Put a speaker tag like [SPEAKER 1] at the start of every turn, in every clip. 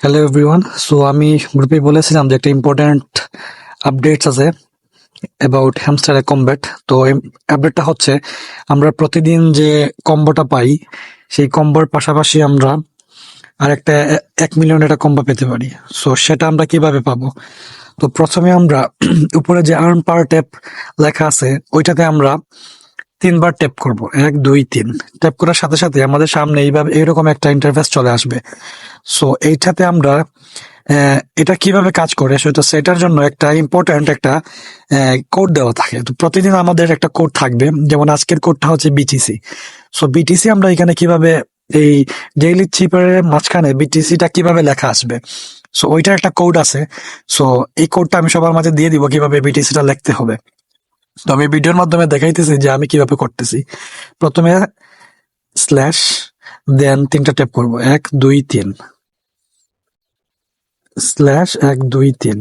[SPEAKER 1] Hello everyone. So আমি গ্রুপে বলেছিলাম যে একটা ইম্পর্ট্যান্ট আপডেটস আছে অ্যাবাউট হ্যামস্টার কম্ব্যাট। তো এই আপডেটটা হচ্ছে আমরা প্রতিদিন যে কম্বোটা পাই সেই কম্বোর পাশাপাশি আমরা আর একটা 1 মিলিয়ন একটা কম্বো পেতে পারি। সো সেটা আমরা কিভাবে পাবো? তো প্রথমে আমরা উপরে যে আর্ন পার ট্যাপ লেখা আছে ওইটাতে আমরা 3বার ট্যাপ করব, 1 2 3। ট্যাপ করার সাথে সাথে আমাদের সামনে এইভাবে এইরকম একটা ইন্টারফেস চলে আসবে। সো এইটাতে আমরা এটা কিভাবে কাজ করে সেটার জন্য একটা ইম্পর্ট্যান্ট একটা কোড দেওয়া থাকে। তো প্রতিদিন আমাদের একটা কোড থাকবে, যেমন আজকের কোডটা হচ্ছে বিটিসি। সো বিটিসি আমরা এখানে কিভাবে এই ডেইলি চিপারের মাঝখানে বিটিসিটা কিভাবে লেখা আসবে, সো ওইটার একটা কোড আছে। সো এই কোডটা আমি সবার মাঝে দিয়ে দিব কিভাবে বিটিসিটা লিখতে হবে। তো আমি ভিডিওর মাধ্যমে দেখাইতেছি যে আমি কিভাবে করতেছি। প্রথমে স্ল্যাশ, দেন 3টা ট্যাপ করব, 1 2 3 স্ল্যাশ 1 2 3।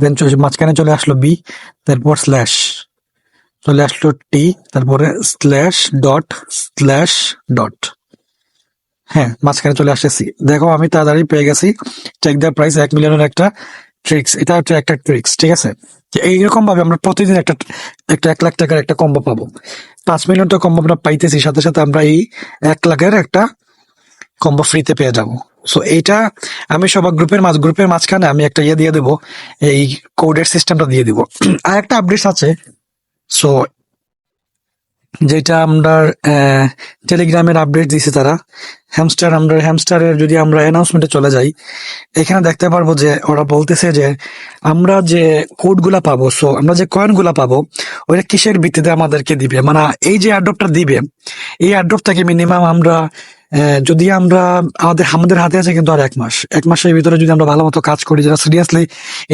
[SPEAKER 1] দেন মাঝখানে চলে আসলো বি, তারপর স্ল্যাশ চলে আসলো টি, তারপরে স্ল্যাশ ডট স্ল্যাশ ডট। হ্যাঁ, মাঝখানে চলে আসছে সি। দেখো আমি তাড়াতাড়ি পেয়ে গেছি চেক দ্য প্রাইস 1 মিলিয়নের একটা ট্রিক্স। এটা হচ্ছে একটা ট্রিক্স, ঠিক আছে? যে এইরকম ভাবে আমরা প্রতিদিন একটা একটা 1 লাখ টাকার একটা কম্বো পাবো। 5 মিলিয়নটা কম্বো আমরা পাইতেছি, সাথে সাথে আমরা এই 1 লাখের একটা কম্বো ফ্রিতে পেয়ে যাবো। সো এইটা আমি সবার গ্রুপের মাঝখানে আমি একটা ইয়ে দিয়ে দেবো, এই কোডের সিস্টেমটা দিয়ে দিব। আর একটা আপডেট আছে, সো যেটা আমরা টেলিগ্রামের আপডেট দিছে তারা। হ্যামস্টারের যদি আমরা অ্যানাউন্সমেন্টে চলে যাই, এখানে দেখতে পারবো যে ওরা বলতেছে যে আমরা যে কোড গুলা পাবো, সো আমরা যে কয়েন গুলা পাবো ওইটা কিসের ভিত্তিতে আমাদেরকে দিবে, মানে এই যে এয়ারড্রপটা দিবে এই এয়ারড্রপ থেকে মিনিমাম আমরা যদি আমরা আমাদের হাতে আছে কিন্তু আর 1 মাসের ভিতরে যদি আমরা ভালো মতো কাজ করি, যারা সিরিয়াসলি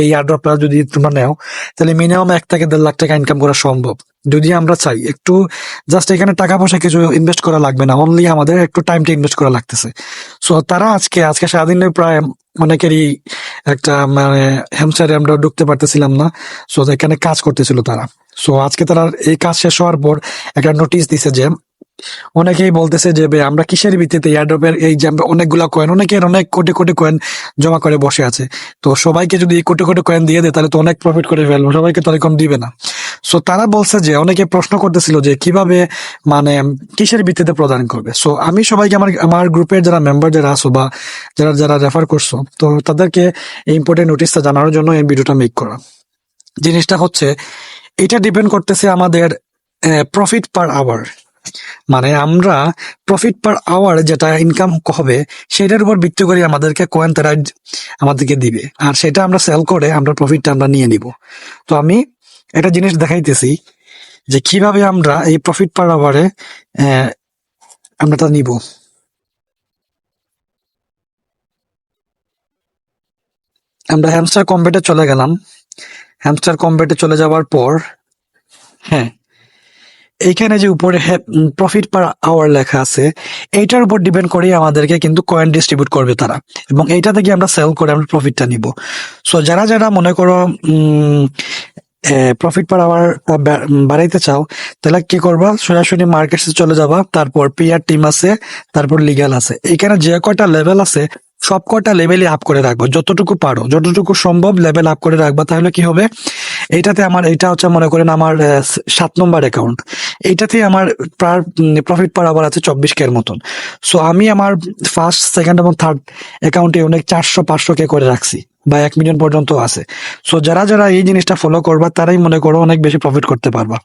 [SPEAKER 1] এই এয়ারড্রপটা যদি তোমরা নেও, তাহলে মিনিমাম 1 থেকে 1.5 লাখ টাকা ইনকাম করা সম্ভব। যদি আমরা চাই একটু, জাস্ট এখানে টাকা পয়সা কিছু ইনভেস্ট করা লাগবে না, অনলি আমাদের একটু টাইমটা ইনভেস্ট করা লাগতেছে। সো তারা আজকে সারাদিনে প্রায় অনেকেরই একটা মানে হ্যামস্টারে আমরা ঢুকতে পারতেছিলাম না, সো এখানে কাজ করতেছিল তারা। সো আজকে তারা এই কাজ শেষ হওয়ার পর একটা নোটিশ দিছে যে অনেকেই বলতেছে যে বে আমরা কিসের ভিত্তিতে এয়ারড্রপের এই যে আমরা অনেকগুলা কয়েন, অনেকের অনেক কোটি কোটি কয়েন জমা করে বসে আছে, তো সবাইকে যদি এই কোটি কোটি কয়েন দিয়ে দেয় তাহলে তো অনেক প্রফিট করে ফেলবো, সবাইকে তো এরকম দিবে না। সো তারা বলছে যে অনেকে প্রশ্ন করতেছিল যে কিভাবে মানে কিসের ভিত্তিতে প্রদান করবে। সো আমি সবাইকে আমার আমার গ্রুপের যারা মেম্বার যারা আছো বা যারা যারা রেফার করছো, তো তাদেরকে এই ইম্পর্টেন্ট নোটিশটা জানানোর জন্য এই ভিডিওটা মেক করা। জিনিসটা হচ্ছে এটা ডিপেন্ড করতেছে আমাদের প্রফিট পার আওয়ার, মানে আমরা প্রফিট পার আওয়ার যেটা ইনকাম হবে সেটার উপর ভিত্তি করে আমাদেরকে কয়েন তারা আমাদেরকে দিবে, আর সেটা আমরা সেল করে আমরা প্রফিটটা আমরা নিয়ে নিব। তো আমি একটা জিনিস দেখাইতেছি যে কিভাবে আমরা এই প্রফিট পার আওয়ারে আমরা তা নিব। আমরা হ্যামস্টার কম্বেটে চলে গেলাম। হ্যামস্টার কম্বেটে চলে যাওয়ার পর, হ্যাঁ, এইখানে যে উপরে প্রফিট পার আওয়ার লেখা আছে এইটার উপর ডিপেন্ড করে আমাদেরকে কিন্তু কয়েন ডিস্ট্রিবিউট করবে তারা, এবং এইটা থেকে আমরা সেল করে আমরা প্রফিটটা নিব। সো যারা যারা মনে করো প্রফিট পার আওয়ার বাড়াইতে চাও, তাহলে কি করবা, সরাসরি মার্কেটসে চলে যাবা, তারপর পিআর টিম আছে, তারপর লিগ্যাল আছে, এখানে যে কয়টা লেভেল আছে সব কয়টা লেভেলই আপ করে রাখবো, যতটুকু পারো যতটুকু সম্ভব লেভেল আপ করে রাখবা। তাহলে কি হবে, এইটাতে আমার এটা হচ্ছে মনে করেন আমার 7 নম্বর অ্যাকাউন্ট, এইটাতে আমার প্রফিট পার আওয়ার আছে 24K এর মতন। সো আমি আমার ফার্স্ট সেকেন্ড এবং থার্ড অ্যাকাউন্টে অনেক 400 500K করে রাখছি, বা 1 মিলিয়ন পর্যন্ত আছে। সো যারা যারা এই জিনিসটা ফলো করবা তারাই মনে করো অনেক বেশি প্রফিট করতে পারবা।